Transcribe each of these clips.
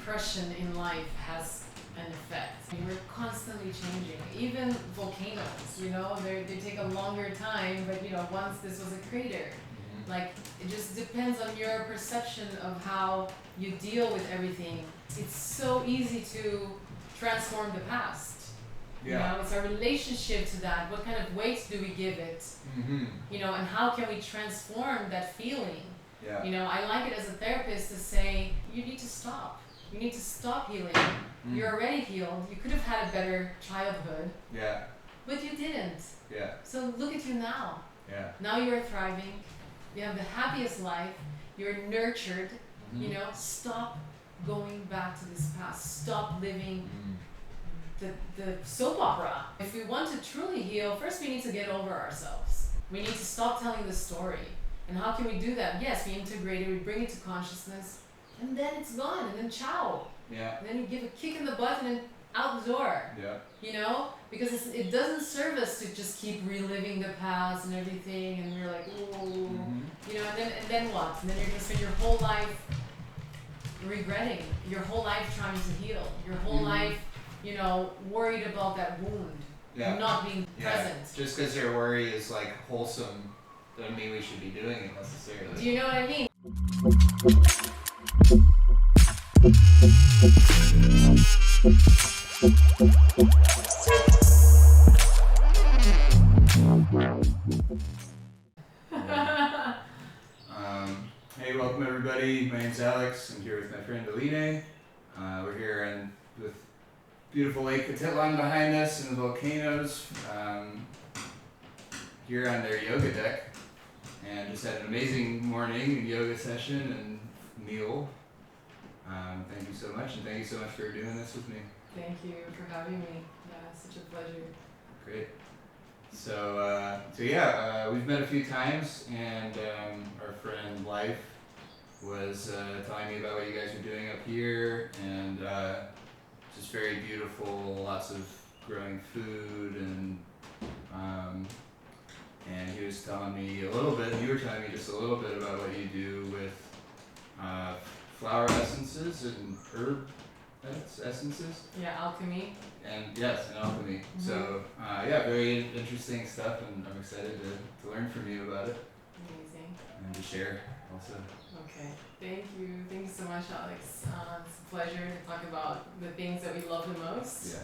impression in life has an effect. We're constantly changing. Even volcanoes, they take a longer time, but once this was a crater. Like, it just depends on your perception of how you deal with everything. It's so easy to transform the past. It's our relationship to that. What kind of weight do we give it? And how can we transform that feeling? I like it as a therapist to say, you need to stop. You need to stop healing. You're already healed. You could have had a better childhood. But you didn't. So look at you now. Now you're thriving. You have the happiest life. You're nurtured. Stop going back to this past. Stop living the soap opera. If we want to truly heal, first we need to get over ourselves. We need to stop telling the story. And how can we do that? Yes, we integrate it, we bring it to consciousness, and then it's gone, and then ciao. And then you give a kick in the butt and then out the door. Because it doesn't serve us to just keep reliving the past and everything, and we're like, oh, and then what? And then you're gonna spend your whole life regretting, your whole life trying to heal, your whole life, worried about that wound, not being present. Just because your worry is like wholesome doesn't mean we should be doing it necessarily. Do you know what I mean? Hey, welcome everybody. My name's Alex. I'm here with my friend Aline. We're here with beautiful Lake Katitlan behind us and the volcanoes. Here on their yoga deck, and just had an amazing morning yoga session and meal. Thank you so much, and thank you so much for doing this with me. Thank you for having me. Yeah, it's such a pleasure. Great. So we've met a few times, and our friend Life was telling me about what you guys are doing up here, and just very beautiful, lots of growing food, and he was telling me a little bit, you were telling me just a little bit about what you do with flower essences and herb essences. Yeah, alchemy. And yes, and alchemy. So very interesting stuff, and I'm excited to learn from you about it. Amazing. And to share also. Okay, thank you. Thank you so much, Alex. It's a pleasure to talk about the things that we love the most.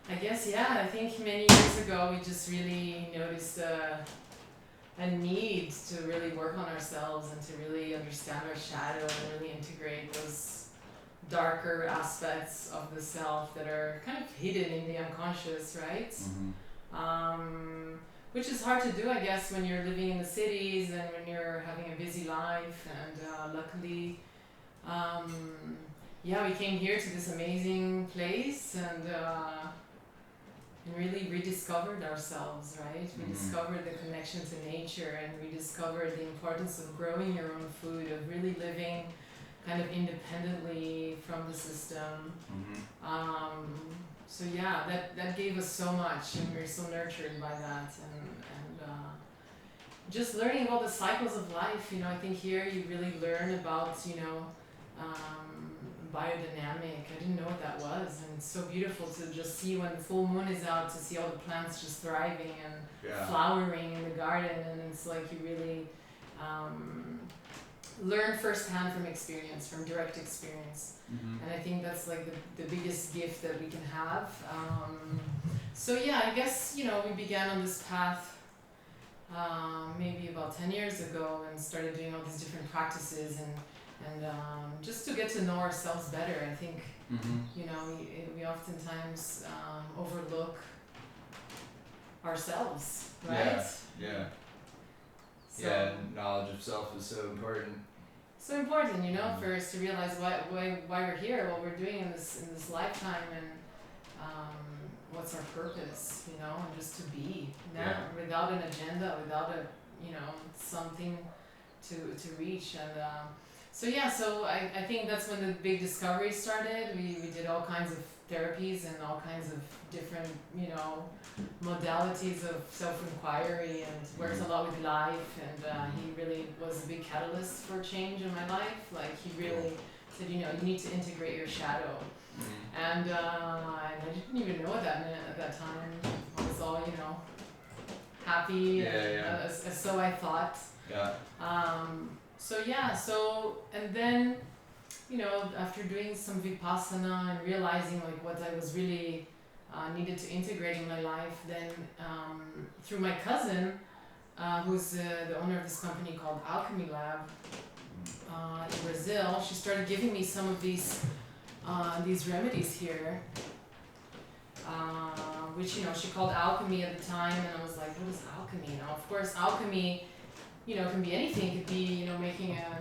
I guess, I think many years ago we just really noticed a need to really work on ourselves and to really understand our shadow and really integrate those darker aspects of the self that are kind of hidden in the unconscious, right? Which is hard to do, I guess, when you're living in the cities and when you're having a busy life. And luckily, we came here to this amazing place and really rediscovered ourselves, right? We discovered the connection to nature, and we discovered the importance of growing your own food, of really living kind of independently from the system. That gave us so much, and we were so nurtured by that, and just learning about the cycles of life. I think here you really learn about biodynamic. I didn't know what that was, and it's so beautiful to just see when the full moon is out, to see all the plants just thriving and flowering in the garden, and it's like you really learn firsthand from experience, from direct experience. And I think that's like the biggest gift that we can have. I guess we began on this path maybe about 10 years ago, and started doing all these different practices and just to get to know ourselves better. I think we oftentimes overlook ourselves, right? Knowledge of self is so important. So important, for us to realize why we're here, what we're doing in this lifetime, and what's our purpose, and just to be, without an agenda, without something to reach. And so I think that's when the big discovery started. We did all kinds of therapies and all kinds of different, modalities of self-inquiry, and works a lot with Life, and he really was a big catalyst for change in my life. Like, he really that you need to integrate your shadow. And I didn't even know what that meant at that time. I was all happy, so I thought. And then after doing some vipassana and realizing like what I was really needed to integrate in my life, then through my cousin, who's the owner of this company called Alchemy Lab in Brazil, she started giving me some of these remedies here, which she called alchemy at the time, and I was like, what is alchemy? Now, of course, alchemy can be anything. It could be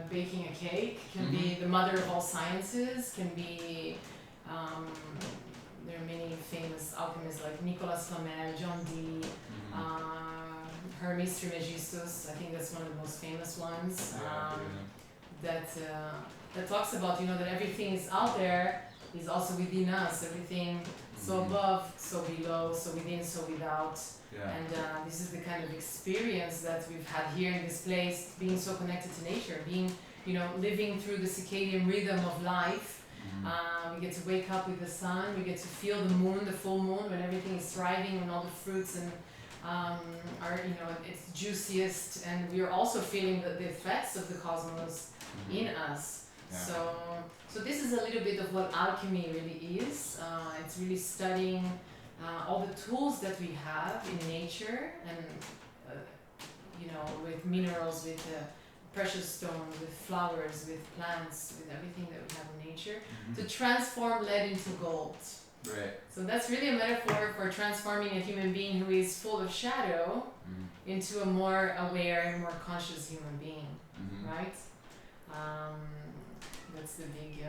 baking a cake, can be the mother of all sciences, can be there are many famous alchemists like Nicolas Flamel, John Dee, Hermes Trismegistus. I think that's one of the most famous ones. That talks about that everything is out there is also within us. Everything so above, so below, so within, so without. And this is the kind of experience that we've had here in this place, being so connected to nature, being living through the circadian rhythm of life. We get to wake up with the sun. We get to feel the moon, the full moon, when everything is thriving, when all the fruits and are its juiciest, and we are also feeling the effects of the cosmos in us. So this is a little bit of what alchemy really is. It's really studying all the tools that we have in nature, and with minerals, with precious stones, with flowers, with plants, with everything that we have in nature, to transform lead into gold. Right. So that's really a metaphor for transforming a human being who is full of shadow into a more aware and more conscious human being, right? That's the big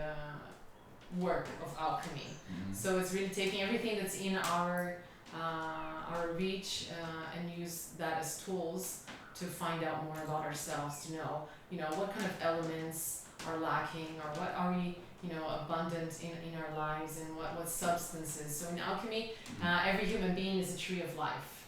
work of alchemy. So it's really taking everything that's in our reach and use that as tools to find out more about ourselves, to know what kind of elements are lacking, or what are we abundant in our lives, and what substances. So in alchemy, every human being is a tree of life.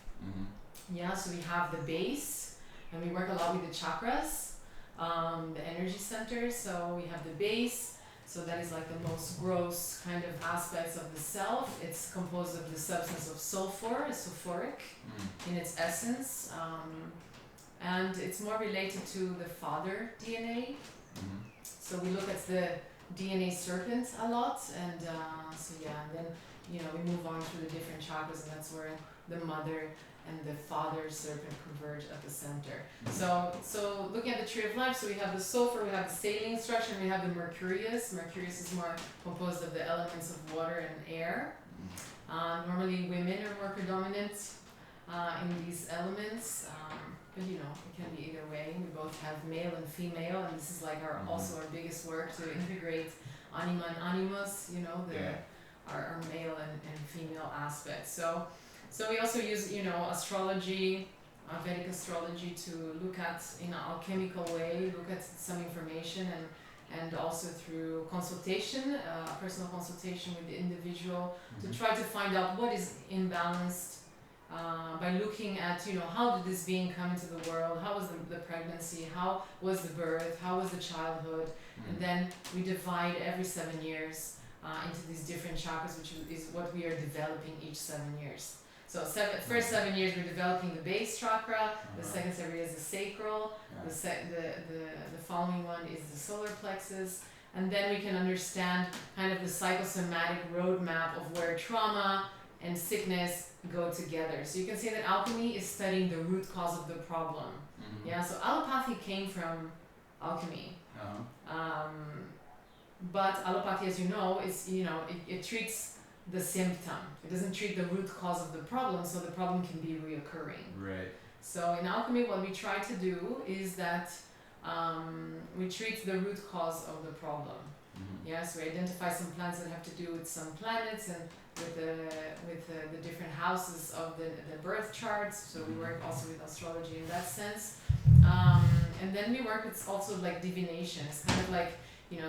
So we have the base, and we work a lot with the chakras, the energy centers. So we have the base, so that is like the most gross kind of aspects of the self. It's composed of the substance of sulfur, sulfuric in its essence, and it's more related to the father DNA. So we look at the DNA serpent a lot, and and then we move on through the different chakras, and that's where the mother and the father serpent converge at the center. So looking at the tree of life, so we have the sulfur, we have the saline structure, and we have the Mercurius. Mercurius is more composed of the elements of water and air. Normally women are more predominant in these elements, but it can be either way. We both have male and female, and this is like also our biggest work, to integrate anima and animus, our male and female aspects. So we also use astrology, Vedic astrology, to look at in an alchemical way, look at some information, and also through consultation, personal consultation with the individual, to try to find out what is imbalanced, by looking at how did this being come into the world, how was the pregnancy, how was the birth, how was the childhood, and then we divide every 7 years into these different chakras, which is what we are developing each 7 years. So first 7 years we're developing the base chakra, the second 7 years is the sacral, the following one is the solar plexus, and then we can understand kind of the psychosomatic roadmap of where trauma and sickness go together. So you can say that alchemy is studying the root cause of the problem. So allopathy came from alchemy. But allopathy, as you know, is it treats the symptom. It doesn't treat the root cause of the problem, so the problem can be reoccurring. Right. So in alchemy, what we try to do is that we treat the root cause of the problem. So we identify some plants that have to do with some planets and with the different houses of the birth charts. So we work also with astrology in that sense. And then we work with also like divination. It's kind of like,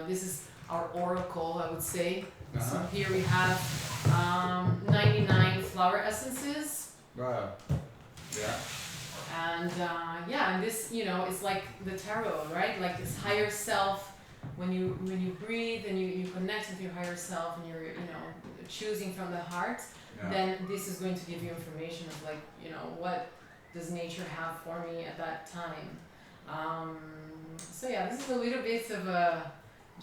this is our oracle, I would say. So here we have 99 flower essences. Wow. Yeah. And and this, is like the tarot, right? Like this higher self when you breathe and you connect with your higher self and you're choosing from the heart, then this is going to give you information of like what does nature have for me at that time. So yeah, this is a little bit of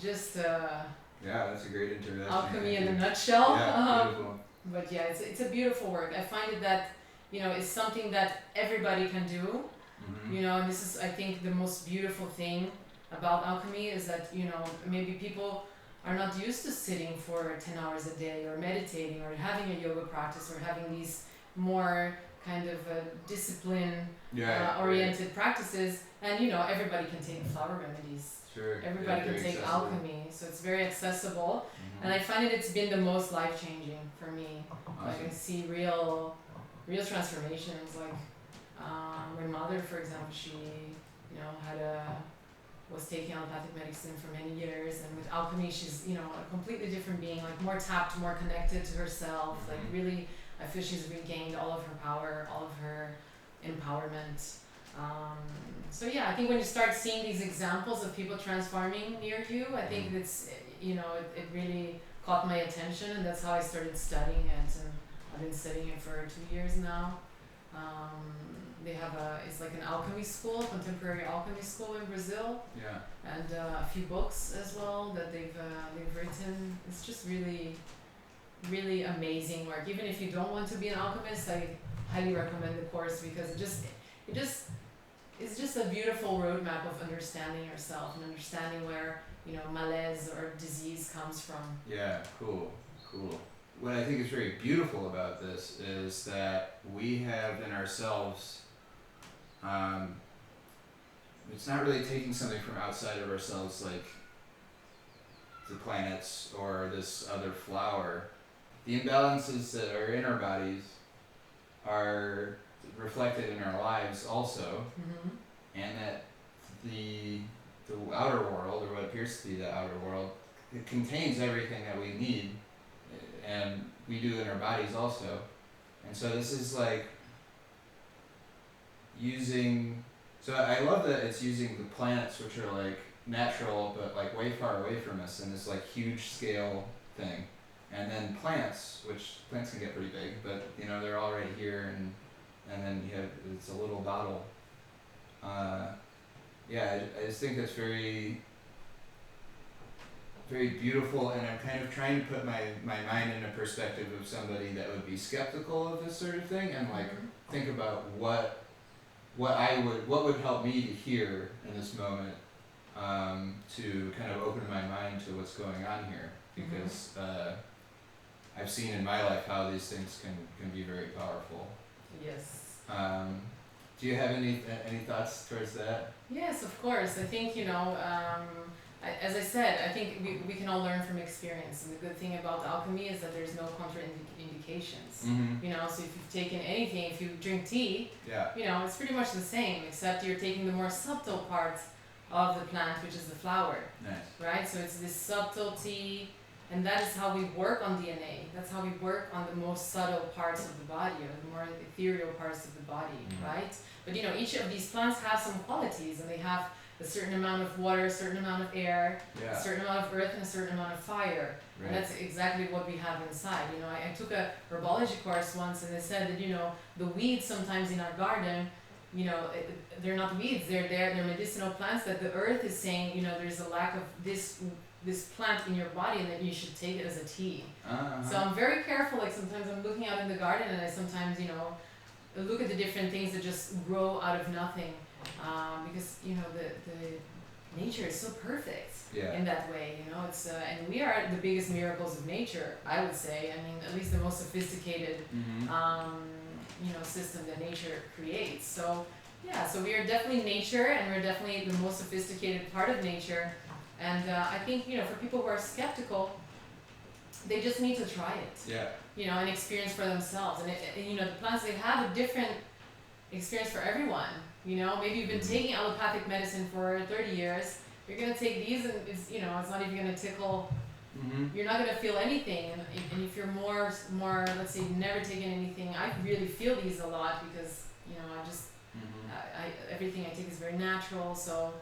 just yeah, that's a great introduction. alchemy in a nutshell. Yeah, beautiful. But yeah, it's a beautiful work. I find it that it's something that everybody can do. And this is, I think, the most beautiful thing about alchemy is that maybe people are not used to sitting for 10 hours a day or meditating or having a yoga practice or having these more kind of discipline oriented practices, and everybody can take flower remedies. Sure. Everybody can take alchemy, so it's very accessible, and I find it's been the most life changing for me. Awesome. Like I see real transformations. Like my mother, for example, she was taking allopathic medicine for many years, and with alchemy she's a completely different being, like more tapped, more connected to herself. Like really, I feel she's regained all of her power, all of her empowerment. So yeah, I think when you start seeing these examples of people transforming near you, I think it's it really caught my attention, and that's how I started studying it, and I've been studying it for 2 years now. They have it's like an alchemy school, contemporary alchemy school in Brazil. Yeah. And a few books as well that they've written. It's just really, really amazing work. Even if you don't want to be an alchemist, I highly recommend the course, because it's just a beautiful roadmap of understanding yourself and understanding where malaise or disease comes from. Yeah, cool. What I think is very beautiful about this is that we have in ourselves, it's not really taking something from outside of ourselves, like the planets or this other flower. The imbalances that are in our bodies are reflected in our lives also, and that the outer world, or what appears to be the outer world, it contains everything that we need, and we do in our bodies also. And so this is like so I love that it's using the planets, which are like natural but like way far away from us in this like huge scale thing, and then plants can get pretty big, but they're all right here, and then it's a little bottle. I just think that's very, very beautiful, and I'm kind of trying to put my mind in a perspective of somebody that would be skeptical of this sort of thing, and like think about what would help me to hear in this moment, to kind of open my mind to what's going on here, because I've seen in my life how these things can be very powerful. Yes. Do you have any thoughts towards that? Yes, of course. I think as I said, I think we can all learn from experience, and the good thing about alchemy is that there's no contraindications. So if you've taken anything, if you drink tea, it's pretty much the same, except you're taking the more subtle part of the plant, which is the flower. Nice. Right? So it's this subtlety, and that is how we work on DNA. That's how we work on the most subtle parts of the body, or the more ethereal parts of the body, right? But each of these plants have some qualities, and they have a certain amount of water, a certain amount of air, a certain amount of earth, and a certain amount of fire. Right. And that's exactly what we have inside. I took a herbology course once, and they said that the weeds sometimes in our garden, they're not weeds, they're medicinal plants that the earth is saying, there's a lack of this plant in your body, and that you should take it as a tea. So I'm very careful. Like sometimes I'm looking out in the garden, and I sometimes look at the different things that just grow out of nothing, because the nature is so perfect in that way. It's and we are the biggest miracles of nature, I would say. I mean, at least the most sophisticated system that nature creates. So so we are definitely nature, and we're definitely the most sophisticated part of nature. And I think for people who are skeptical, they just need to try it. And experience for themselves. And the plants, they have a different experience for everyone. Maybe you've been taking allopathic medicine for 30 years. You're gonna take these, and it's not even gonna tickle. You're not gonna feel anything. And if you're more, let's say, never taken anything, I really feel these a lot, because I just everything I take is very natural. So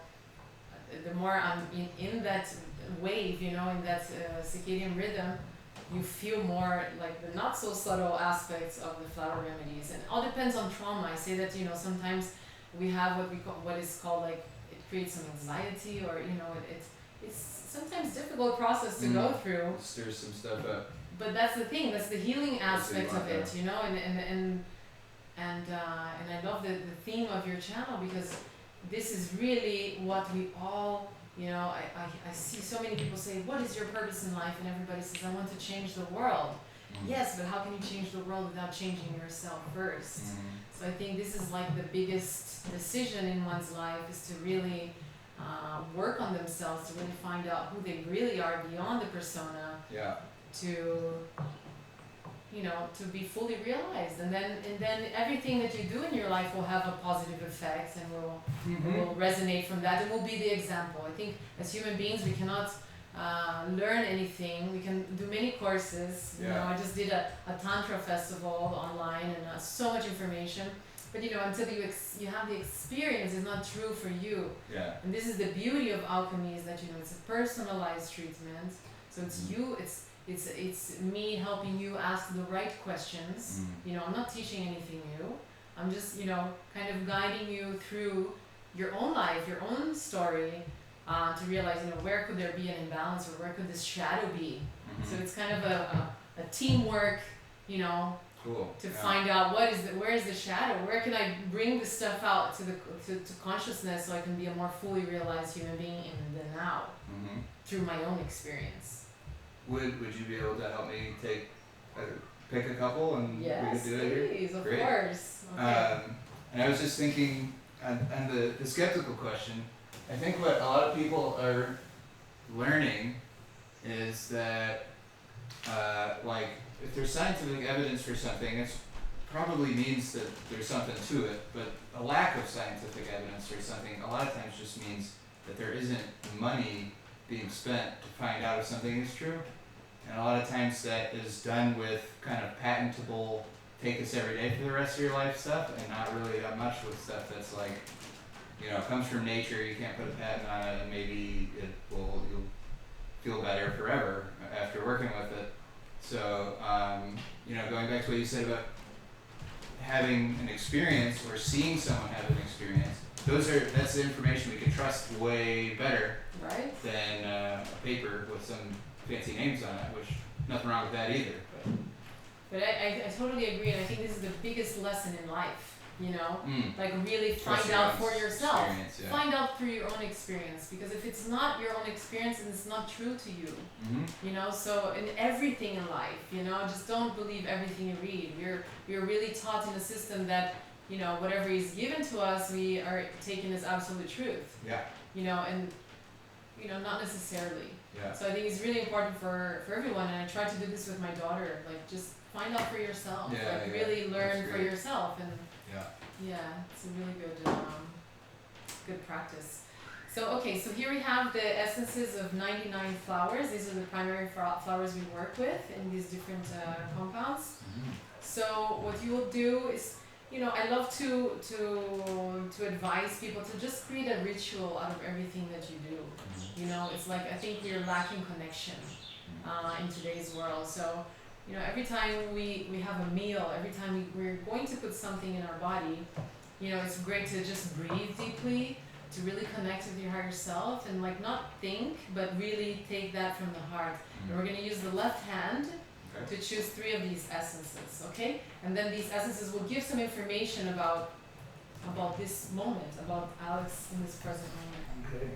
the more I'm in that wave, you know, in that circadian rhythm, you feel more like the not so subtle aspects of the flower remedies. And it all depends on trauma. I say that, you know, sometimes we have what is called like, it creates some anxiety, or, you know, it's sometimes difficult process to go through. Stirs some stuff up. But that's the thing, that's the healing aspect of it, you know, and I love the theme of your channel, because this is really what we all, you know, I see so many people say, what is your purpose in life? And everybody says, I want to change the world. Yes, but how can you change the world without changing yourself first? So I think this is like the biggest decision in one's life, is to really work on themselves, to really find out who they really are beyond the persona. Yeah. To, you know, to be fully realized, and then everything that you do in your life will have a positive effect, and will resonate from that, and will be the example. I think as human beings we cannot learn anything. We can do many courses. You know, I just did a tantra festival online, and so much information. But you know, until you have the experience, it's not true for you. Yeah. And this is the beauty of alchemy, is that, you know, it's a personalized treatment. So it's you. It's me helping you ask the right questions. You know, I'm not teaching anything new. I'm just, you know, kind of guiding you through your own life, your own story, to realize, you know, where could there be an imbalance, or where could this shadow be. So it's kind of a teamwork, you know, to find out where is the shadow, where can I bring this stuff out to consciousness, so I can be a more fully realized human being in the now, through my own experience. Would you be able to help me pick a couple, and we could do it here? Yes, please, of Great. course. Okay. And I was just thinking, on the skeptical question, I think what a lot of people are learning is that, like, if there's scientific evidence for something, it probably means that there's something to it, but a lack of scientific evidence for something a lot of times just means that there isn't money being spent to find out if something is true. And a lot of times that is done with kind of patentable, take this every day for the rest of your life stuff, and not really that much with stuff that's like, you know, comes from nature, you can't put a patent on it, and maybe you'll feel better forever after working with it. So, you know, going back to what you said about having an experience, or seeing someone have an experience, that's the information we can trust way better than a paper with some fancy names on it, which nothing wrong with that either. But I totally agree, and I think this is the biggest lesson in life, you know? Like, really find out for yourself. Find out through your own experience, because if it's not your own experience, then it's not true to you. You know, so in everything in life, you know, just don't believe everything you read. We're really taught in a system that, you know, whatever is given to us, we are taking as absolute truth. You know, and, you know, not necessarily. So I think it's really important for everyone, and I try to do this with my daughter, like, just find out for yourself, like, really learn for yourself, and it's a really good practice. So okay, so here we have the essences of 99 flowers. These are the primary flowers we work with in these different compounds. So what you will do is, you know, I love to advise people to just create a ritual out of everything that you do. You know, it's like, I think we're lacking connection in today's world. So, you know, every time we have a meal, every time we're going to put something in our body, you know, it's great to just breathe deeply, to really connect with your higher self, and like, not think, but really take that from the heart. And we're going to use the left hand to choose 3 of these essences, okay? And then these essences will give some information about this moment, about Alex in this present moment. Okay.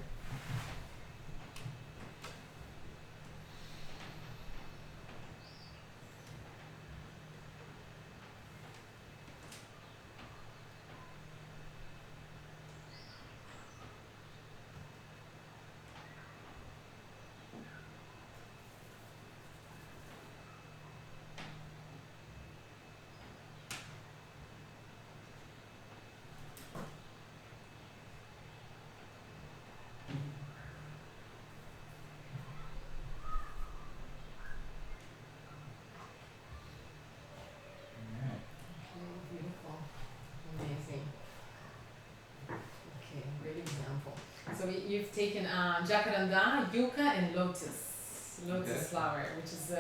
So you've taken jacaranda, yucca, and lotus Okay. flower, which is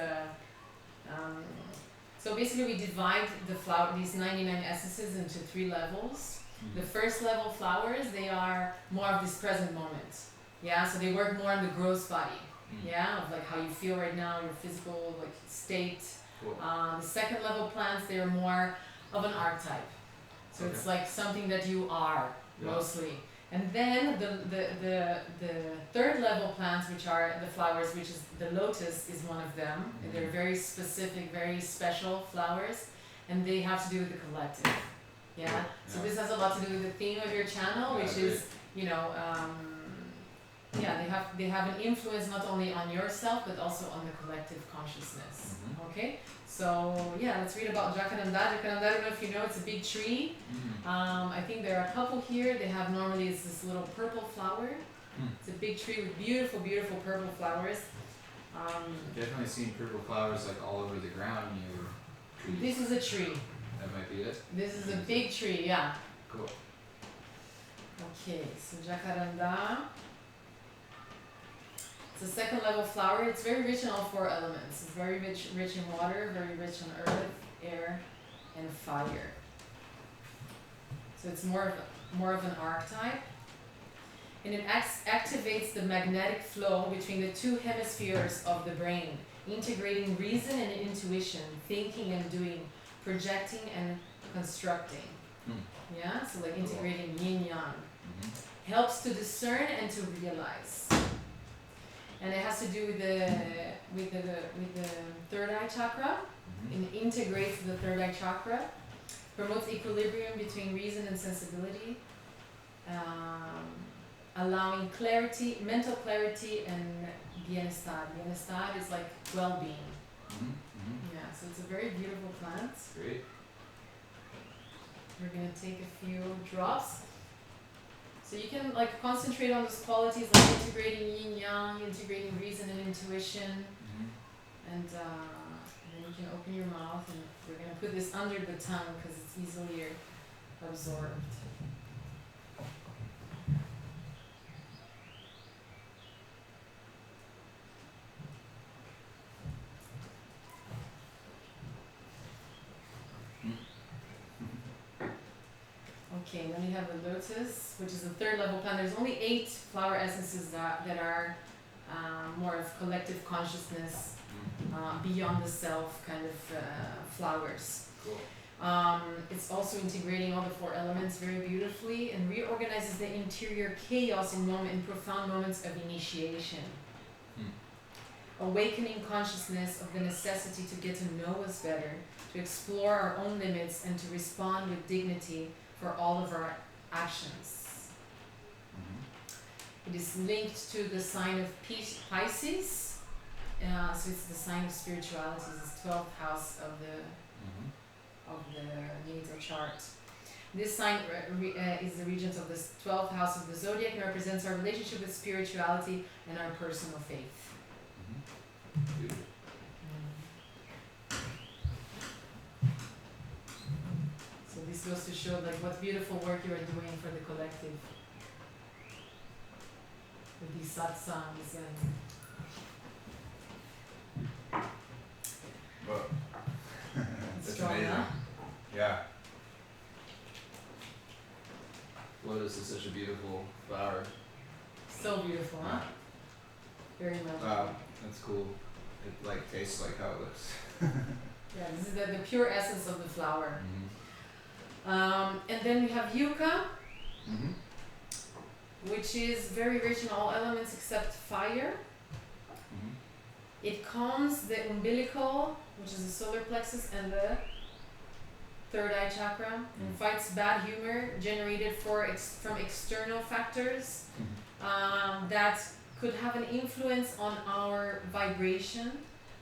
so basically we divide the flower, these 99 essences, into 3 levels. The first level flowers, they are more of this present moment. Yeah, so they work more on the gross body. Yeah, of like how you feel right now, your physical like state. Cool. The second level plants, they are more of an archetype. So it's like something that you are mostly. And then the third level plants, which are the flowers, which is the lotus, is one of them. And they're very specific, very special flowers, and they have to do with the collective. Yeah. So this has a lot to do with the theme of your channel, which is, you know, they have an influence not only on yourself but also on the collective consciousness. Okay. So yeah, let's read about jacaranda. Jacaranda, I don't know if you know, it's a big tree. I think there are a couple here. They have normally it's this little purple flower. It's a big tree with beautiful, beautiful purple flowers. I've definitely seen purple flowers like all over the ground near trees. This is a tree. That might be it. This is a big tree, yeah. Cool. Okay, so jacaranda. It's a second level flower. It's very rich in all 4 elements. It's very rich in water, very rich in earth, air, and fire. So it's more of an archetype. And it activates the magnetic flow between the 2 hemispheres of the brain, integrating reason and intuition, thinking and doing, projecting and constructing. Yeah, so like integrating yin yang. Helps to discern and to realize. And it has to do with the third eye chakra. It integrates the third eye chakra, promotes equilibrium between reason and sensibility, allowing clarity, mental clarity, and bienestar. Bienestar is like well-being. Yeah, so it's a very beautiful plant. Great. We're gonna take a few drops. So you can like concentrate on those qualities like integrating yin yang, integrating reason and intuition, and then you can open your mouth, and we're gonna put this under the tongue because it's easily absorbed. Okay, then we have the lotus, which is the third level plant. There's only 8 flower essences that are more of collective consciousness, beyond the self kind of flowers. Cool. It's also integrating all the 4 elements very beautifully and reorganizes the interior chaos in profound moments of initiation. Awakening consciousness of the necessity to get to know us better, to explore our own limits, and to respond with dignity for all of our actions. It is linked to the sign of Pisces, so it's the sign of spirituality. It's the 12th house of the natal chart. This sign is the regent of the 12th house of the zodiac and represents our relationship with spirituality and our personal faith. So this goes to show like what beautiful work you are doing for the collective with these satsangs and Whoa. That's strong, amazing. huh? Yeah. Lotus is such a beautiful flower. So beautiful, huh? Very much. Wow, that's cool. It like tastes like how it looks. Yeah, this is the pure essence of the flower. And then we have yucca, which is very rich in all elements except fire. It calms the umbilical, which is the solar plexus, and the third eye chakra, and fights bad humor generated from external factors that could have an influence on our vibration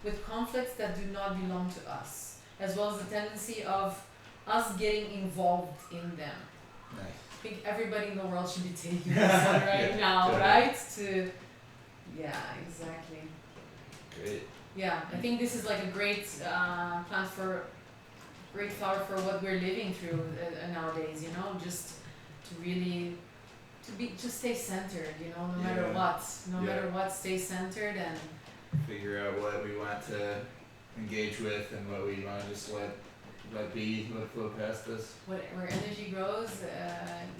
with conflicts that do not belong to us, as well as the tendency of us getting involved in them. Nice. I think everybody in the world should be taking this one right now, totally. right? Yeah, exactly. Great. Yeah, I think this is like a great great flower for what we're living through nowadays, you know, just to really to stay centered, you know, no matter what, matter what, stay centered and figure out what we want to engage with and what we want to just let be, let flow past us. Where energy grows,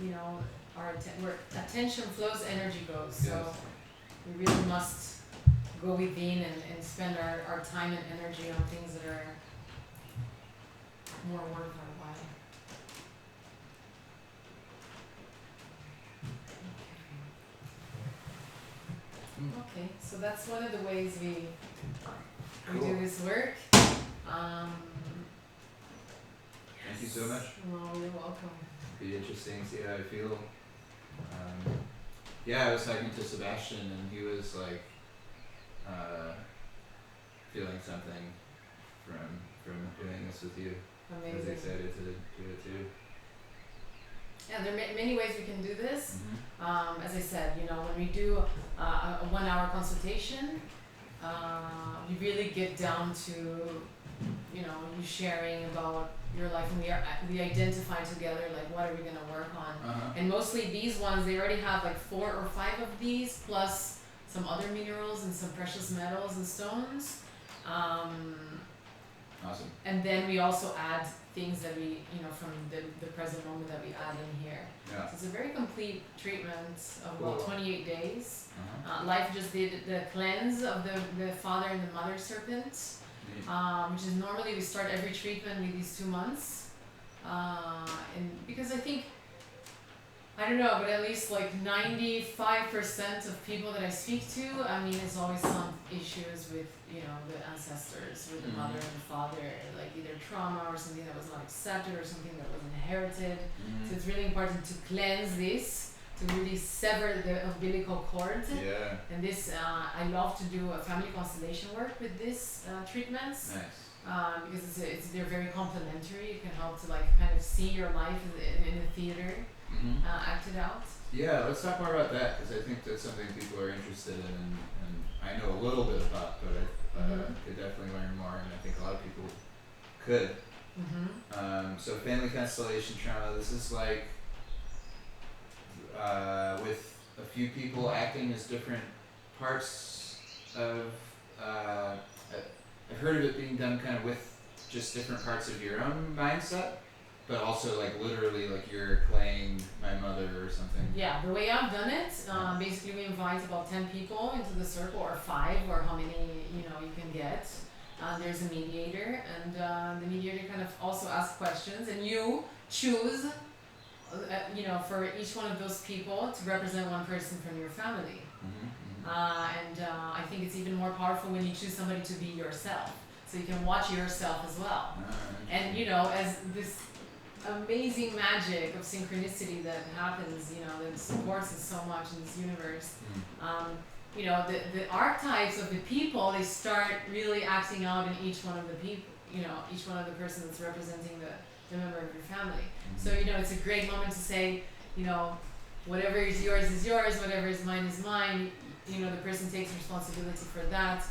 you know, where attention flows, energy goes. So we really must go within and spend our time and energy on things that are more worth our while. Okay, so that's one of the ways we do this work. Thank you so much. Oh, you're welcome. It'd be interesting to see how I feel. Yeah, I was talking to Sebastian and he was like feeling something from doing this with you. Amazing. I was excited to do it too. Yeah, there are many ways we can do this. Mm-hmm. As I said, you know, when we do a 1 hour consultation, we really get down to, you know, you sharing about your life, and we identify together like what are we gonna work on. And mostly these ones, they already have like 4 or 5 of these plus some other minerals and some precious metals and stones. Awesome. And then we also add things that we, you know, from the present moment that we add in here. Yeah. So it's a very complete treatment of about 28 days. Life just did the cleanse of the father and the mother serpent, which is normally we start every treatment with these 2 months. And because I think, I don't know, but at least like 95% of people that I speak to, I mean, it's always some issues with, you know, the ancestors, with the mother and the father, like either trauma or something that was not accepted or something that was inherited. So it's really important to cleanse this, to really sever the umbilical cord. Yeah. And this, I love to do a family constellation work with these treatments. Nice. Because they're very complementary. It can help to like kind of see your life in the theater. Acted out. Yeah, let's talk more about that because I think that's something people are interested in, and I know a little bit about, but I could definitely learn more, and I think a lot of people could. So family constellation trauma, this is like with a few people acting as different parts of, I've heard of it being done kind of with just different parts of your own mindset. But also like literally like you're playing my mother or something. Yeah, the way I've done it, basically we invite about 10 people into the circle, or 5, or how many, you know, you can get. There's a mediator, and the mediator kind of also asks questions, and you choose, you know, for each one of those people to represent one person from your family. And I think it's even more powerful when you choose somebody to be yourself, so you can watch yourself as well. And you know, as this amazing magic of synchronicity that happens, you know, that supports us so much in this universe. You know, the archetypes of the people, they start really acting out in each one of the people, you know, each one of the person that's representing the member of your family. So, you know, it's a great moment to say, you know, whatever is yours, whatever is mine, you know, the person takes responsibility for that.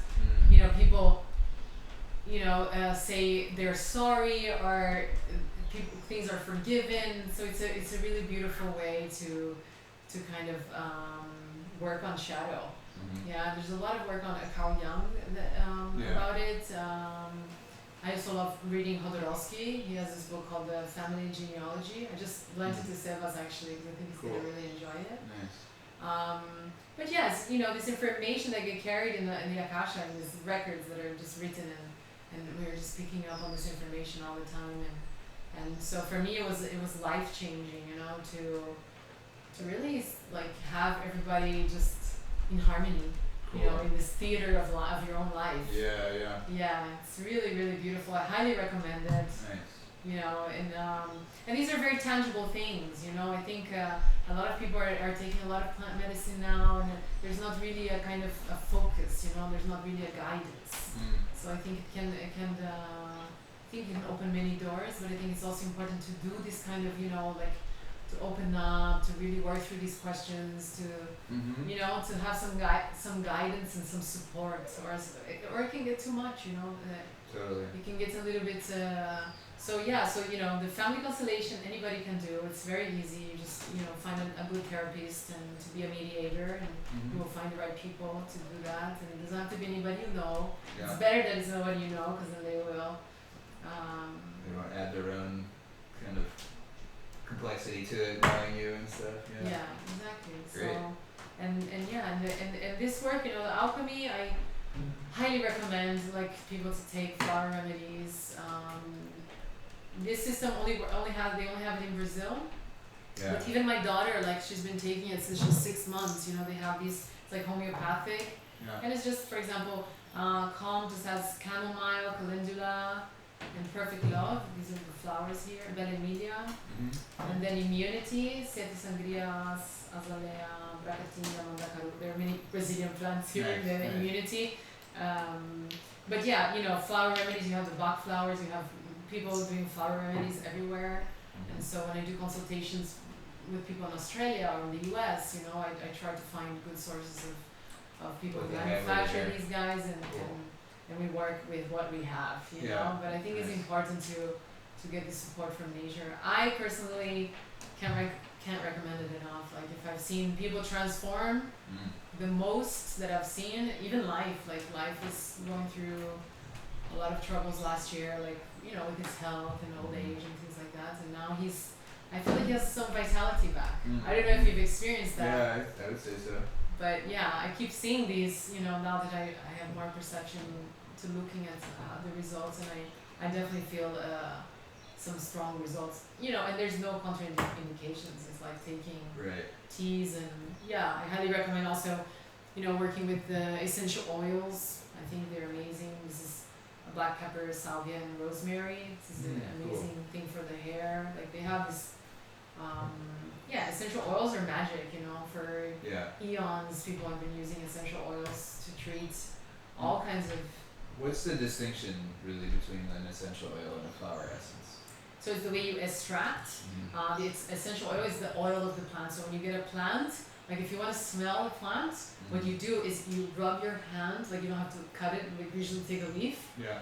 You know, people, you know, say they're sorry, or things are forgiven. So it's a really beautiful way to kind of work on shadow. Yeah, there's a lot of work on Carl Jung about it. I also love reading Hodorowski. He has this book called The Family Genealogy. I just lent it to Sebas actually because I think he's gonna really enjoy it. Nice. But yes, you know, this information that get carried in the Akasha, and these records that are just written, and we're just picking up on this information all the time. And so for me, it was life changing, you know, to really like have everybody just in harmony, you know, in this theater of your own life. Yeah, it's really, really beautiful. I highly recommend it. Nice. You know, and these are very tangible things. You know, I think a lot of people are taking a lot of plant medicine now, and there's not really a kind of a focus. You know, there's not really a guidance. So I think it can open many doors, but I think it's also important to do this kind of, you know, like open up, to really work through these questions, to Mm-hmm. you know, to have some guidance and some support, or it can get too much, you know. Totally. It can get a little bit. So yeah, so you know, the family constellation anybody can do. It's very easy. You just find a good therapist and to be a mediator, and Mm-hmm. you will find the right people to do that. And it doesn't have to be anybody you know. Yeah. It's better that it's nobody you know, because then they will. They want to add their own kind of complexity to it, knowing you and stuff. Yeah. Yeah, exactly. Great. So, and yeah, and this work, the alchemy, I highly recommend like people to take flower remedies. This system they only have it in Brazil. Yeah. But even my daughter, like she's been taking it since she's 6 months. They have these. It's like homeopathic, Yeah. and it's just, for example, calm just has chamomile, calendula, and perfect love. These are the flowers here. Bella media. Mm-hmm. And then immunity, sete sangrias, azalea, bracatinga, mandacaru. There are many Brazilian plants here in the Nice. immunity. But yeah, flower remedies, you have the Bach flowers, you have people doing flower remedies everywhere. And so when I do consultations with people in Australia or in the US, I try to find good sources of people What who they have over manufacture there. these guys, and, Cool. and we work with what we have, you Yeah. know. But I think it's Nice. important to get the support from nature. I personally can't recommend it enough. Like if I've seen people transform, Mm. the most that I've seen, even life is going through a lot of troubles last year, like with his health and old age and things like that. And now I feel like he has some vitality back. Mm. I don't know if you've experienced that. Yeah, I would say so. But yeah, I keep seeing these, now that I have more perception to looking at the results, and I definitely feel some strong results. And there's no contraindications. It's like taking Right. teas, and yeah, I highly recommend also, working with the essential oils. I think they're amazing. This is a black pepper, salvia, and rosemary. This is an Cool. amazing thing for the hair. Like they have this, essential oils are magic, for Yeah. eons people have been using essential oils to treat all kinds of. What's the distinction really between an essential oil and a flower essence? So it's the way you extract. The essential oil is the oil of the plant. So when you get a plant, like if you want to smell a plant, what you do is you rub your hand, like you don't have to cut it, like usually take a leaf. Yeah.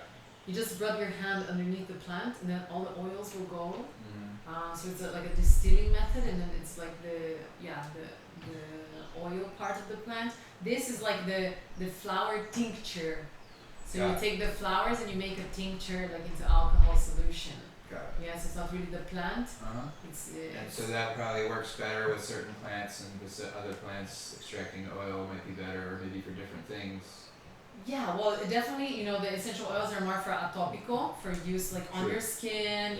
You just rub your hand underneath the plant, and then all the oils will go. Mm-hmm. So it's like a distilling method, and then it's like the oil part of the plant. This is like the flower tincture. So Yeah. you take the flowers and you make a tincture, like into alcohol solution. Got it. Yes, it's not really the plant. Uh-huh. It's And so that probably works better with certain plants, and with other plants extracting oil might be better, or maybe for different things. yeah, well, definitely, the essential oils are more for atopical, for use like on Sure. your skin.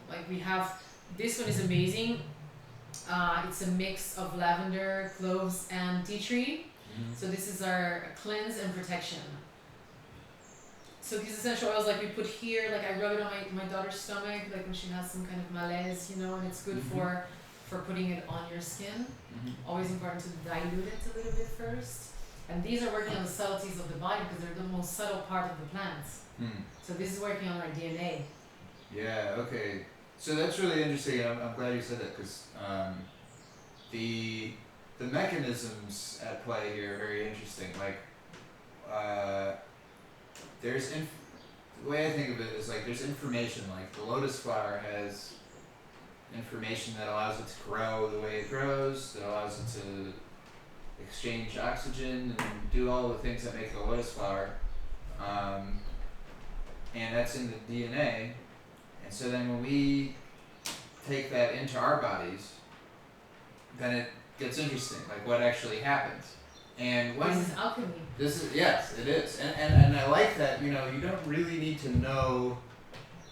Like we have this one is amazing. It's a mix of lavender, cloves, and tea tree. Mm-hmm. So this is our cleanse and protection. So these essential oils, like we put here, like I rub it on my daughter's stomach, like when she has some kind of malaise, and it's good for putting it on your skin. Mm-hmm. Always important to dilute it a little bit first. And these are working on the subtleties of the body, because they're the most subtle part of the plants. Hmm. So this is working on our DNA. Yeah. Okay. So that's really interesting. I'm glad you said that, because the mechanisms at play here are very interesting. Like, the way I think of it is like there's information. Like the lotus flower has information that allows it to grow the way it grows, that allows it to exchange oxygen and do all the things that make the lotus flower. And that's in the DNA. And so then when we take that into our bodies, then it gets interesting, like what actually happens. And when This is alchemy. yes, it is. And I like that, you don't really need to know,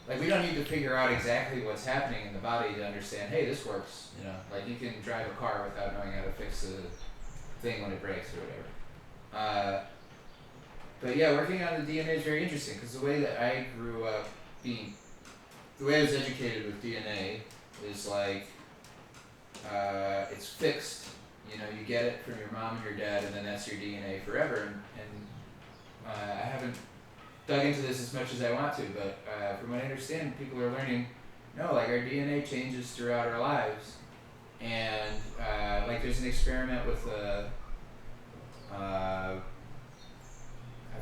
like we don't need to figure out exactly what's happening in the body to understand, hey, this works, like you can drive a car without knowing how to fix a thing when it breaks or whatever. But yeah, working on the DNA is very interesting, because the way that I grew up the way I was educated with DNA is like, it's fixed. You get it from your mom and your dad, and then that's your DNA forever. And I haven't dug into this as much as I want to, but from what I understand, people are learning no, like our DNA changes throughout our lives, and like there's an experiment with I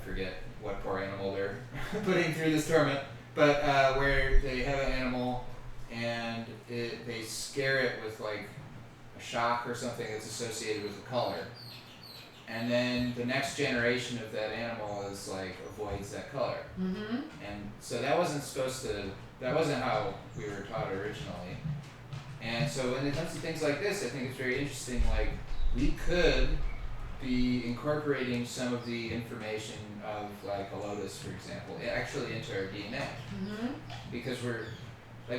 forget what poor animal they're putting through this torment, but where they have an animal and they scare it with like a shock or something that's associated with a color, and then the next generation of that animal is like avoids that color. Mm-hmm. And so that wasn't how we were taught originally. And so when it comes to things like this, I think it's very interesting. Like we could be incorporating some of the information of like a lotus, for example, actually into our DNA, Mm-hmm. because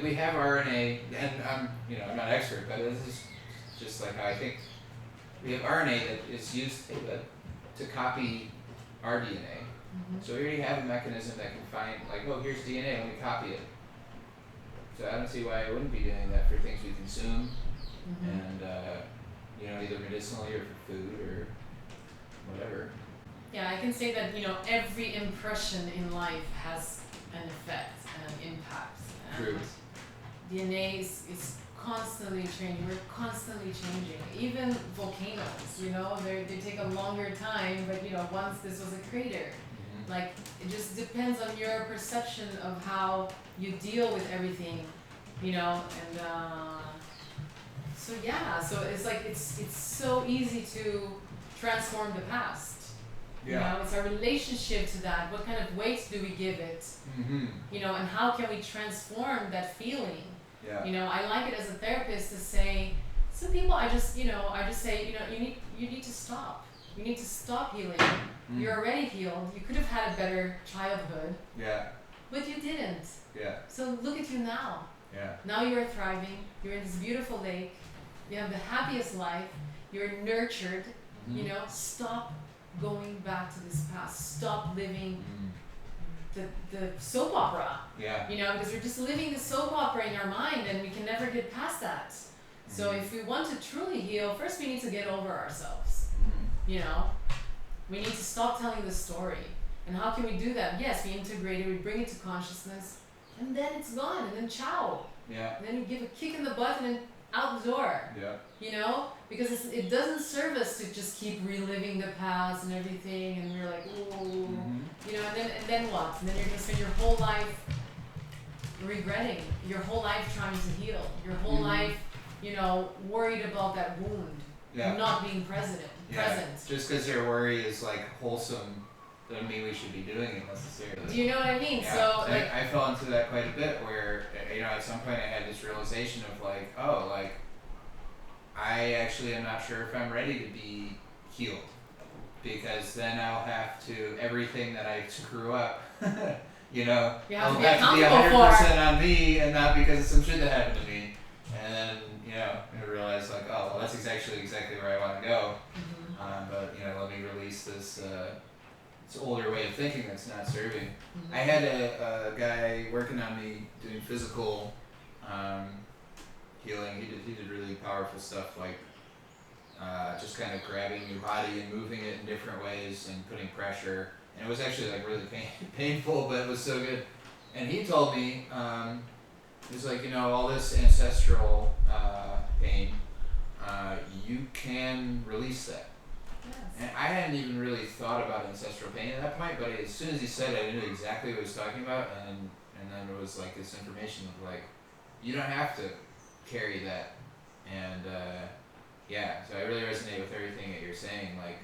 we have RNA, and I'm not an expert, but this is just like how I think. We have RNA that is used to copy our DNA. Mm-hmm. So we already have a mechanism that can find, like, oh, here's DNA, let me copy it. So I don't see why I wouldn't be doing that for things we consume, Mm-hmm. and either medicinally or for food or whatever. Yeah, I can say that every impression in life has an effect and an impact. And True. DNA is constantly changing. We're constantly changing. Even volcanoes, they take a longer time, but once this was a crater. Mm-hmm. Like it just depends on your perception of how you deal with everything, and so it's like it's so easy to transform the past. Yeah. It's our relationship to that. What kind of weight do we give it? Mm-hmm. And how can we transform that feeling? Yeah. I like it as a therapist to say, some people I just say, you need to stop. You need to stop healing. Mm. You're already healed. You could have had a better childhood, Yeah. but you didn't. Yeah. So look at you now. Yeah. Now you're thriving. You're in this beautiful lake. You have the happiest life. You're nurtured. Mm-hmm. Stop going back to this past. Stop living the soap opera. Yeah. Because we're just living the soap opera in our mind and we can never get past that. So if we want to truly heal, first we need to get over ourselves. Mm-hmm. We need to stop telling the story. And how can we do that? Yes, we integrate it, we bring it to consciousness, and then it's gone, and then ciao. Yeah. And then you give a kick in the butt and then out the door. Yeah. Because it doesn't serve us to just keep reliving the past and everything, and we're like, oh, Mm-hmm. and then what? And then you're gonna spend your whole life regretting, your whole life trying to heal, your whole Mhm. life, worried about that wound, Yeah. not being present. Just because your worry is like wholesome doesn't mean we should be doing it necessarily. Do you know what I mean? Yeah. So like, I fell into that quite a bit where at some point I had this realization of like, oh, like I actually am not sure if I'm ready to be healed, because then I'll have to, everything that I screw up, you have I'll to be have to be accountable 100% on me and not because of some shit that happened to me. And then I realized like, oh, well, that's exactly where I want to go. But let me release this older way of thinking that's not serving. I had a guy working on me doing physical healing. He did really powerful stuff like just kind of grabbing your body and moving it in different ways and putting pressure. And it was actually like really painful, but it was so good. And he told me, he was like, all this ancestral pain, you can release that. yes. And I hadn't even really thought about ancestral pain at that point, but as soon as he said it, I knew exactly what he was talking about, and then it was like this information of like, you don't have to carry that, and so I really resonate with everything that you're saying, like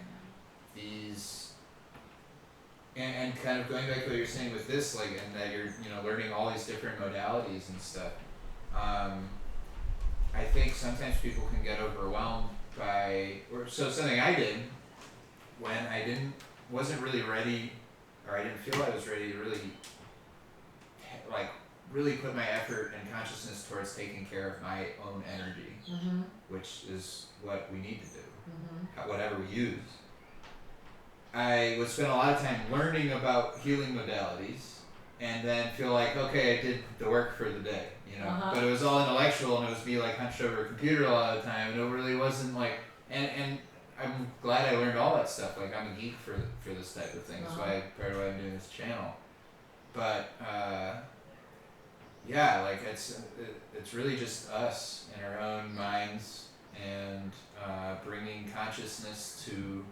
these, and kind of going back to what you're saying with this, like, and that you're learning all these different modalities and stuff. I think sometimes people can get overwhelmed so something I did when I wasn't really ready, or I didn't feel I was ready to really put my effort and consciousness towards taking care of my own energy, which is what we need to do, whatever we use. I would spend a lot of time learning about healing modalities and then feel like, okay, I did the work for the day, but it was all intellectual, and it was me like hunched over a computer a lot of the time, and it really wasn't like, and I'm glad I learned all that stuff. Like I'm a geek for this type of thing. That's why part of why I'm doing this channel. But yeah, like it's really just us in our own minds and bringing consciousness to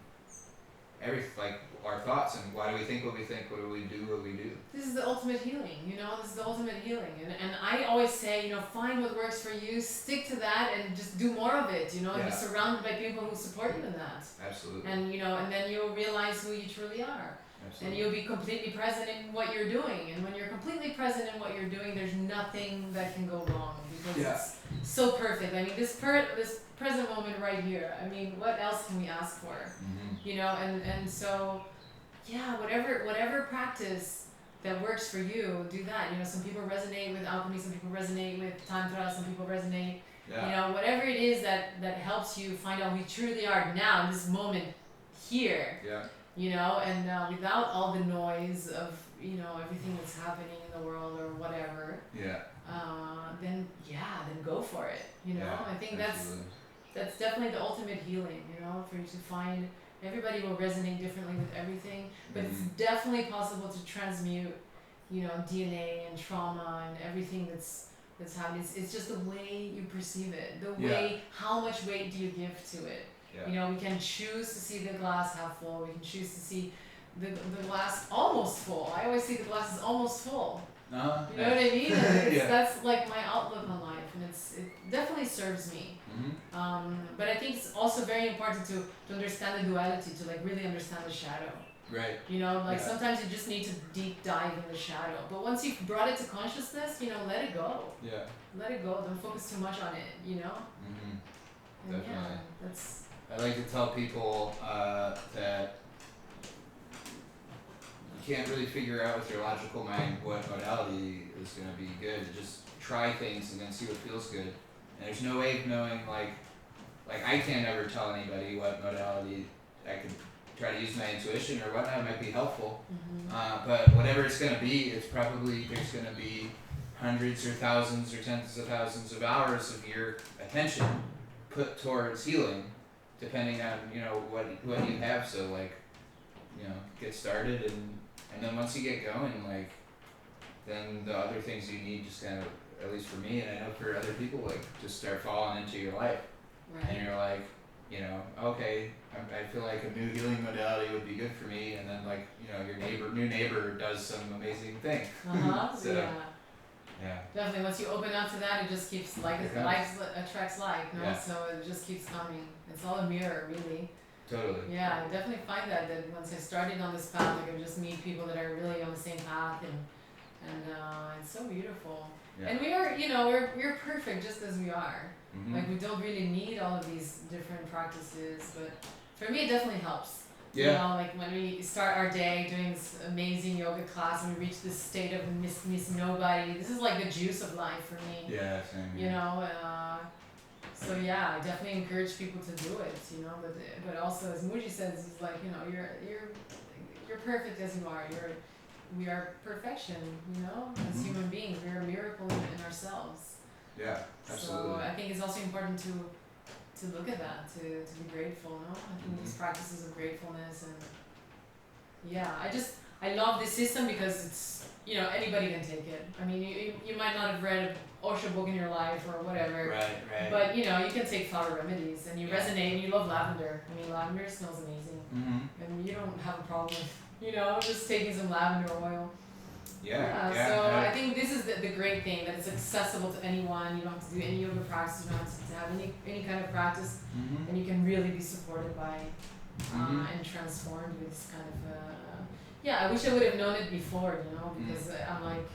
everything, like our thoughts and why do we think what we think, what do we do what we do. This is the ultimate healing, you know, this is the ultimate healing. And I always say, you know, find what works for you, stick to that, and just do more of it, you know, and be Yeah. surrounded by people who support you in that. Absolutely. And, you know, and then you'll realize who you truly are. And Absolutely. you'll be completely present in what you're doing. And when you're completely present in what you're doing, there's nothing that can go wrong because Yeah. it's so perfect. I mean, this present moment right here, I mean, what else can we ask for? You know, and so, yeah, whatever practice that works for you, do that. You know, some people resonate with alchemy, some people resonate with tantra, some people resonate, Yeah. you know, whatever it is that helps you find out who you truly are now in this moment here. Yeah. You know, and without all the noise of, you know, everything that's happening in the world or whatever, Yeah. then go for it. You know, Yeah, I think absolutely. that's definitely the ultimate healing. You know, for you to find everybody will resonate differently with everything, but it's definitely possible to transmute, you know, DNA and trauma and everything that's happening. It's just the way you perceive it, the way how much weight do you give to it. Yeah. You know, we can choose to see the glass half full. We can choose to see the glass almost full. I always see the glass is almost full. Uh-huh. You know what I mean? And Yeah. that's like my outlook on life, and it definitely serves me. But I think it's also very important to understand the duality, to like really understand the shadow. Right. You know, like sometimes you just need to deep dive in the shadow. But once you've brought it to consciousness, you know, let it go. Yeah. Let it go. Don't focus too much on it. You know. And Definitely. yeah, that's. I like to tell people that you can't really figure out with your logical mind what modality is going to be good. Just try things and then see what feels good. And there's no way of knowing, like I can't ever tell anybody what modality I could try to use my intuition or whatnot. It might be helpful. But whatever it's going to be, it's probably, there's going to be hundreds or thousands or tens of thousands of hours of your attention put towards healing, depending on, you know, what you have. So like, you know, get started and then once you get going, like, then the other things you need just kind of, at least for me, and I know for other people, like, just start falling into your life. Right. And you're like, you know, okay, I feel like a new healing modality would be good for me, and then like, you know, your new neighbor does some amazing thing. So, yeah. Definitely. Once you open up to that, it just keeps like attracts like, no? So it just keeps coming. It's all a mirror, really. Totally. Yeah, I definitely find that once I started on this path, like I just meet people that are really on the same path, and it's so beautiful. Yeah. And we are, you know, we're perfect just as we are. Like we don't really need all of these different practices, but for me it definitely helps. Yeah. You know, like when we start our day doing this amazing yoga class and we reach this state of miss nobody, this is like the juice of life for me. Yeah, same. You know, so yeah, I definitely encourage people to do it. You know, but also as Muji says, it's like, you know, you're perfect as you are. We are perfection. You know, as human beings, we're a miracle in ourselves. Yeah, absolutely. So I think it's also important to look at that, to be grateful, no? I think these practices of gratefulness and yeah, I love this system because it's, you know, anybody can take it. I mean, you might not have read Osho book in your life or whatever. Right. But you know, you can take flower remedies and you resonate and you love lavender. I mean, lavender smells amazing. And you don't have a problem with, you know, just taking some lavender oil. Yeah. So I think this is the great thing, that it's accessible to anyone. You don't have to do any yoga practice, you don't have to have any kind of practice, and you can really be supported by and transformed with this kind of I wish I would have known it before, you know, because I'm like,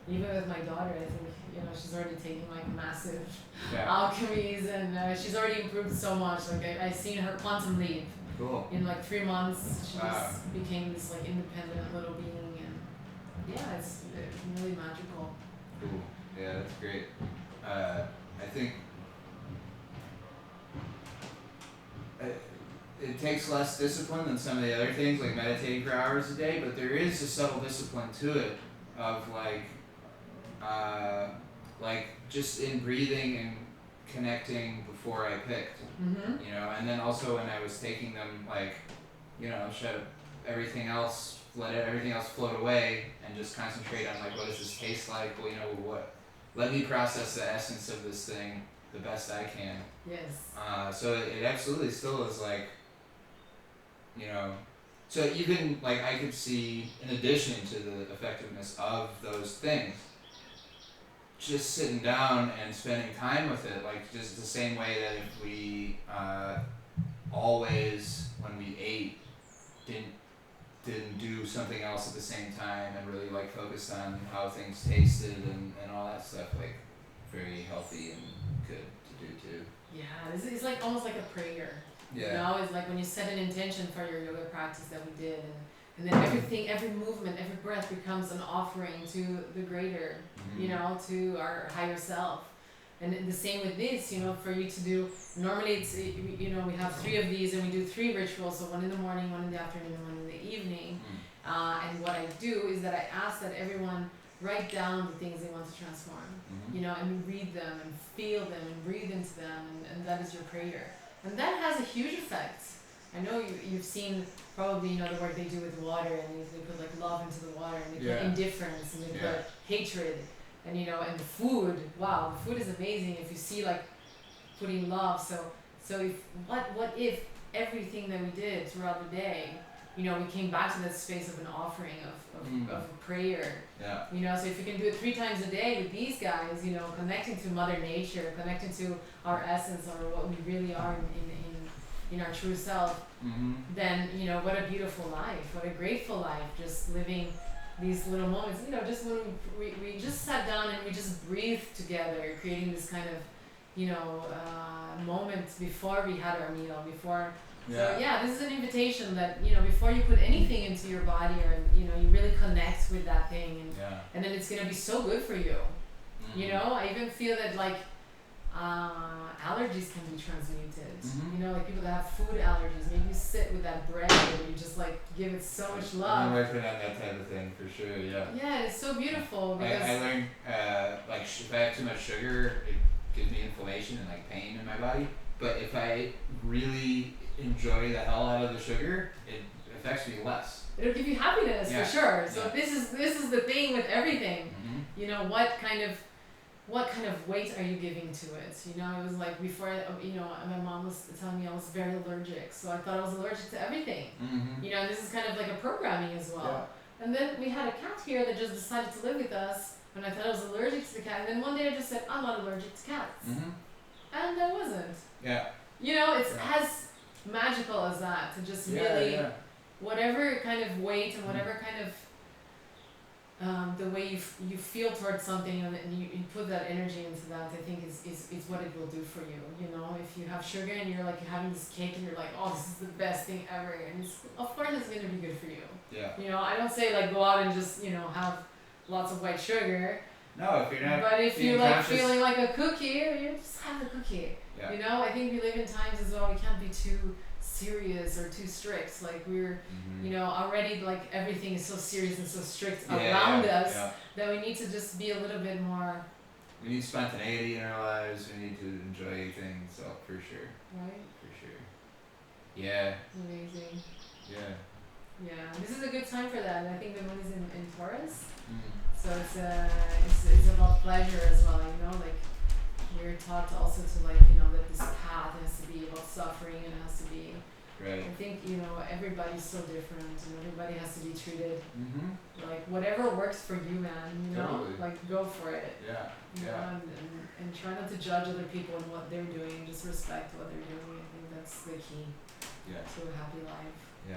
even with my daughter, I think, you know, she's already taking like massive alchemies and she's already improved so much. Like I've seen her quantum leap. Cool. In like 3 months, she just became this like independent little being. Yeah, it's really magical. Cool. Yeah, that's great. I think it takes less discipline than some of the other things, like meditating for hours a day, but there is a subtle discipline to it of like just in breathing and connecting before I picked, you know, and then also when I was taking them, like, you know, shut everything else, let everything else float away and just concentrate on like, what does this taste like? Well, you know, let me process the essence of this thing the best I can. Yes. So it absolutely still is like, you know, so even like I could see, in addition to the effectiveness of those things, just sitting down and spending time with it, like just the same way that if we always, when we ate, didn't do something else at the same time and really like focused on how things tasted and all that stuff, like very healthy and good to do too. Yeah, it's like almost like a prayer. Yeah. You know, it's like when you set an intention for your yoga practice that we did, and then everything, every movement, every breath becomes an offering to the greater, you know, to our higher self. And the same with this, you know, for you to do, normally it's, you know, we have 3 of these and we do 3 rituals, so 1 in the morning, 1 in the afternoon, 1 in the evening. And what I do is that I ask that everyone write down the things they want to transform, you know, and read them and feel them and breathe into them, and that is your prayer. And that has a huge effect. I know you've seen probably, you know, the work they do with water, and they put like love into the water, and they put indifference, and they put hatred, and you know, and the food. Wow, the food is amazing if you see like putting love. So if what if everything that we did throughout the day, you know, we came back to that space of an offering of a prayer. Yeah. You know, so if you can do it 3 times a day with these guys, you know, connecting to Mother Nature, connecting to our essence or what we really are in our true self, then, you know, what a beautiful life, what a grateful life, just living these little moments, you know, just when we just sat down and we just breathed together, creating this kind of, you know, moment before we had our meal, before. So yeah, this is an invitation that, you know, before you put anything into your body, or, you know, you really connect with that thing, and then it's gonna be so good for you. You know, I even feel that like allergies can be transmuted. You know, like people that have food allergies, maybe you sit with that bread and you just like give it so much love. I'm working on that type of thing for sure. Yeah. Yeah, it's so beautiful because I learned like if I have too much sugar, it gives me inflammation and like pain in my body. But if I really enjoy the hell out of the sugar, it affects me less. It'll give you happiness for sure. So this is the thing with everything. You know, what kind of weight are you giving to it? You know, it was like before, you know, my mom was telling me I was very allergic, so I thought I was allergic to everything. You know, and this is kind of like a programming as well. And then we had a cat here that just decided to live with us, and I thought I was allergic to the cat, and then one day I just said, I'm not allergic to cats. And I wasn't. Yeah. You know, it's as magical as that, to just really, whatever kind of weight and whatever kind of the way you feel towards something, and you put that energy into that, I think is what it will do for you. You know, if you have sugar and you're like having this cake and you're like, oh, this is the best thing ever, and of course it's going to be good for you. Yeah. You know, I don't say like go out and just, you know, have lots of white sugar. No, if you're not. But if you're like conscious. feeling like a cookie, you just have a cookie. Yeah. You know, I think we live in times as well, we can't be too serious or too strict. Like we're, you know, already like everything is so serious and so strict around us that we need to just be a little bit more. We need spontaneity in our lives. We need to enjoy things, so for sure. Right. For sure. Yeah. Amazing. Yeah. Yeah, this is a good time for that. And I think the moon is in Taurus, so it's about pleasure as well. You know, like we're taught also to like, you know, that this path has to be about suffering and has to be. Right. I think, you know, everybody's so different and everybody has to be treated like whatever works for you, man. You know, Totally. Like go for it. Yeah. You know, and try not to judge other people and what they're doing. Just respect what they're doing. I think that's the key to a happy life. Yeah.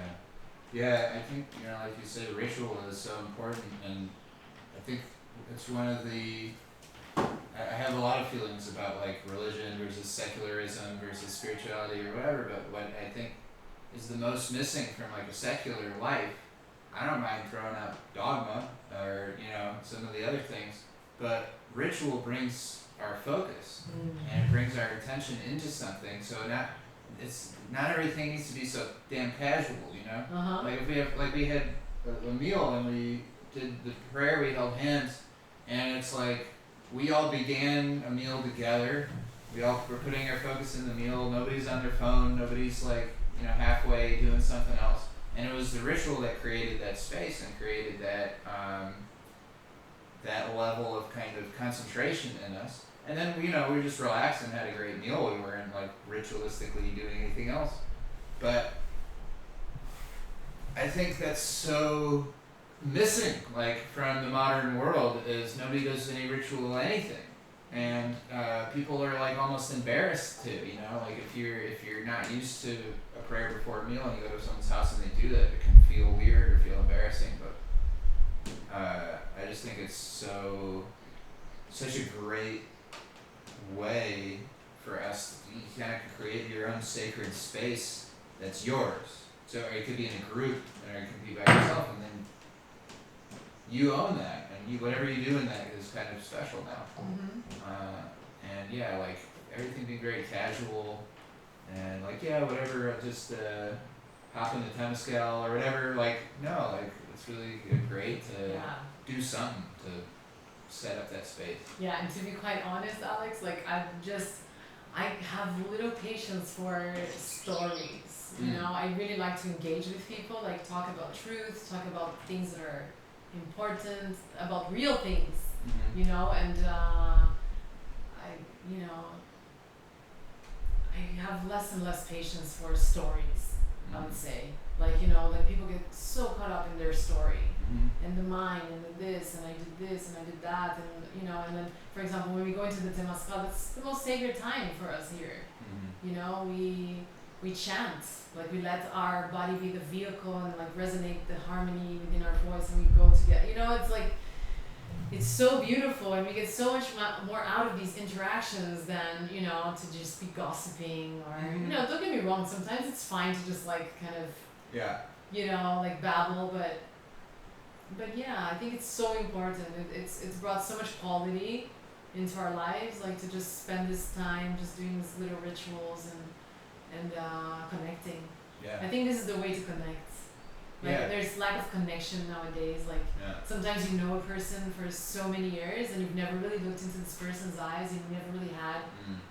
Yeah, I think, you know, like you said, ritual is so important, and I think it's one of the. I have a lot of feelings about like religion versus secularism versus spirituality or whatever, but what I think is the most missing from like a secular life, I don't mind throwing out dogma or, you know, some of the other things, but ritual brings our focus and it brings our attention into something. So not everything needs to be so damn casual, you know. Like if we had a meal and we did the prayer, we held hands, and it's like we all began a meal together. We're putting our focus in the meal. Nobody's on their phone. Nobody's like, you know, halfway doing something else. And it was the ritual that created that space and created that that level of kind of concentration in us. And then, we just relaxed and had a great meal. We weren't like ritualistically doing anything else. But I think that's so missing, like, from the modern world, is nobody does any ritual anything. And people are like almost embarrassed to, like if you're not used to a prayer before a meal and you go to someone's house and they do that, it can feel weird or feel embarrassing. But I just think it's such a great way for us to, you kind of create your own sacred space that's yours. So it could be in a group, or it could be by yourself, and then you own that, and whatever you do in that is kind of special now. And yeah, like everything being very casual, and like whatever, I'll just hop in the temescal or whatever. Like no, like it's really great to do something to set up that space. Yeah, and to be quite honest, Alex, like I have little patience for stories. I really like to engage with people, like talk about truth, talk about things that are important, about real things, and I have less and less patience for stories, I would say. Like, like people get so caught up in their story, and the mind, and the this, and I did this, and I did that, and, and then, for example, when we go into the Temazcal, it's the most sacred time for us here. We chant, like we let our body be the vehicle and like resonate the harmony within our voice, and we go together. It's like, it's so beautiful, and we get so much more out of these interactions than, to just be gossiping or, don't get me wrong, sometimes it's fine to just like kind of, like babble, but yeah, I think it's so important. It's brought so much quality into our lives, like to just spend this time just doing these little rituals and connecting. I think this is the way to connect. Like there's lack of connection nowadays. Like sometimes you know a person for so many years and you've never really looked into this person's eyes, and you've never really had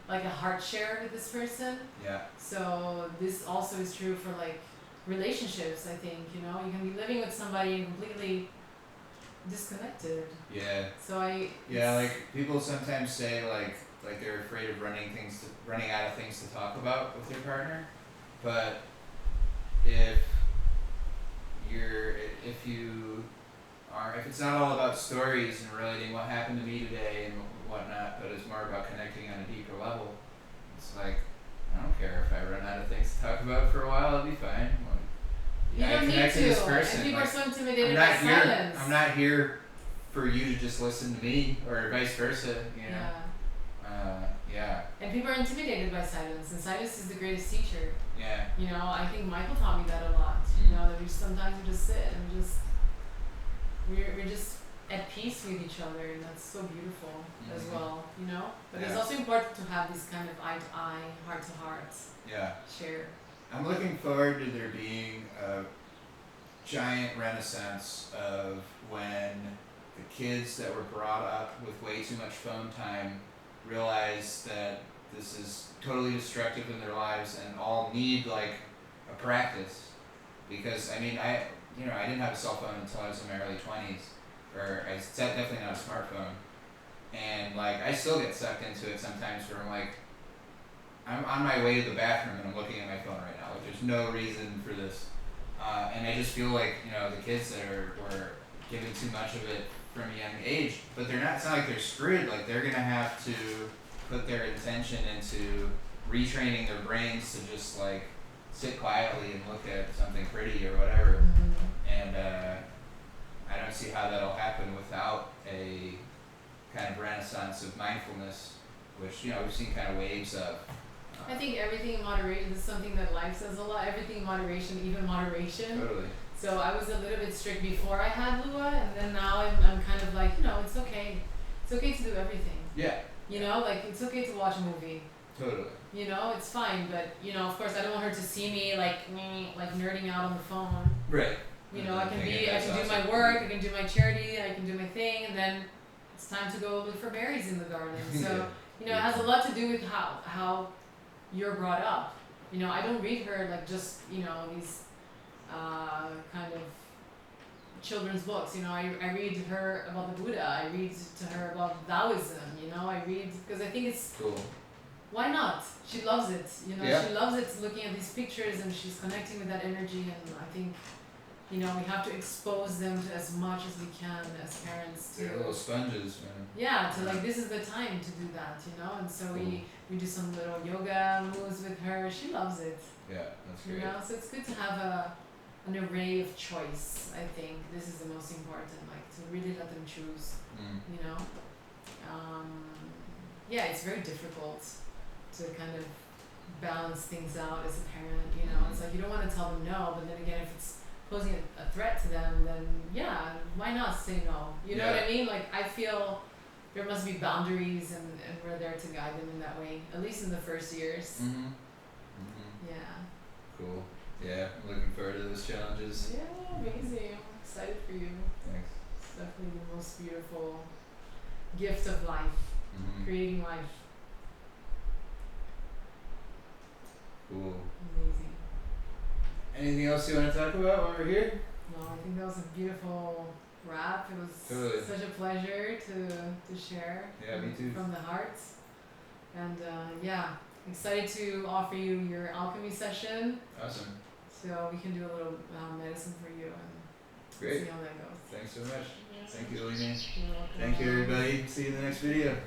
like a heart share with this person. So this also is true for like relationships, I think. You can be living with somebody and completely disconnected. So like people sometimes say like they're afraid of running out of things to talk about with their partner. But if it's not all about stories and relating what happened to me today and whatnot, but it's more about connecting on a deeper level, it's like, I don't care if I run out of things to talk about for a while, I'll be fine. You don't need to. This person. And people are so intimidated by silence. I'm not here for you to just listen to me, or vice versa, And people are intimidated by silence, and silence is the greatest teacher. Yeah. I think Michael taught me that a lot. That we sometimes we just sit and we're just at peace with each other, and that's so beautiful as well. But it's also important to have this kind of eye to eye, heart to heart. Share. I'm looking forward to there being a giant renaissance of when the kids that were brought up with way too much phone time realize that this is totally destructive in their lives and all need like a practice. Because I didn't have a cell phone until I was in my early 20s, or I said definitely not a smartphone, and like I still get sucked into it sometimes where I'm on my way to the bathroom and I'm looking at my phone right now. Like there's no reason for this, and I just feel like the kids that were given too much of it from a young age, but they're not. It's not like they're screwed. Like they're gonna have to put their intention into retraining their brains to just like sit quietly and look at something pretty or whatever. And I don't see how that'll happen without a kind of renaissance of mindfulness, which we've seen kind of waves of. I think everything in moderation is something that life says a lot. Everything in moderation, even moderation. Totally. So I was a little bit strict before I had Lua, and then now I'm kind of like, it's okay. It's okay to do everything. Like it's okay to watch a movie. Totally. It's fine, but of course I don't want her to see me like nerding out on the phone. Right. I can do my work, I can do my charity, I can do my thing, and then it's time to go look for berries in the garden. So, it has a lot to do with how you're brought up. I don't read her like just, these kind of children's books. You know, I read her about the Buddha. I read to her about Taoism. You know, I read because I think it's Cool. why not? She loves it. You know, Yeah. she loves it looking at these pictures and she's connecting with that energy. And I think, you know, we have to expose them to as much as we can as parents to. They're little sponges, man. Yeah, to like this is the time to do that, you know. And so we do some little yoga moves with her. She loves it. Yeah, that's You great. know, so it's good to have an array of choice. I think this is the most important, like to really let them choose. You know, yeah, it's very difficult to kind of balance things out as a parent. You know, it's like you don't want to tell them no, but then again, if it's posing a threat to them, then yeah, why not say no? You know what I mean? Like I feel there must be boundaries, and we're there to guide them in that way, at least in the first years. Yeah. Cool. Yeah, I'm looking forward to those challenges. Yeah, amazing. I'm excited for you. Thanks. It's definitely the most beautiful gift of life, creating life. Cool. Amazing. Anything else you want to talk about while we're here? No, I think that was a beautiful wrap. It was such a pleasure to share. Yeah, me too. From the heart. And yeah, excited to offer you your alchemy session. Awesome. So we can do a little medicine for you and Great. see how that goes. Thanks so much. Thank you, Aline. You're welcome. Thank you, everybody. See you in the next video.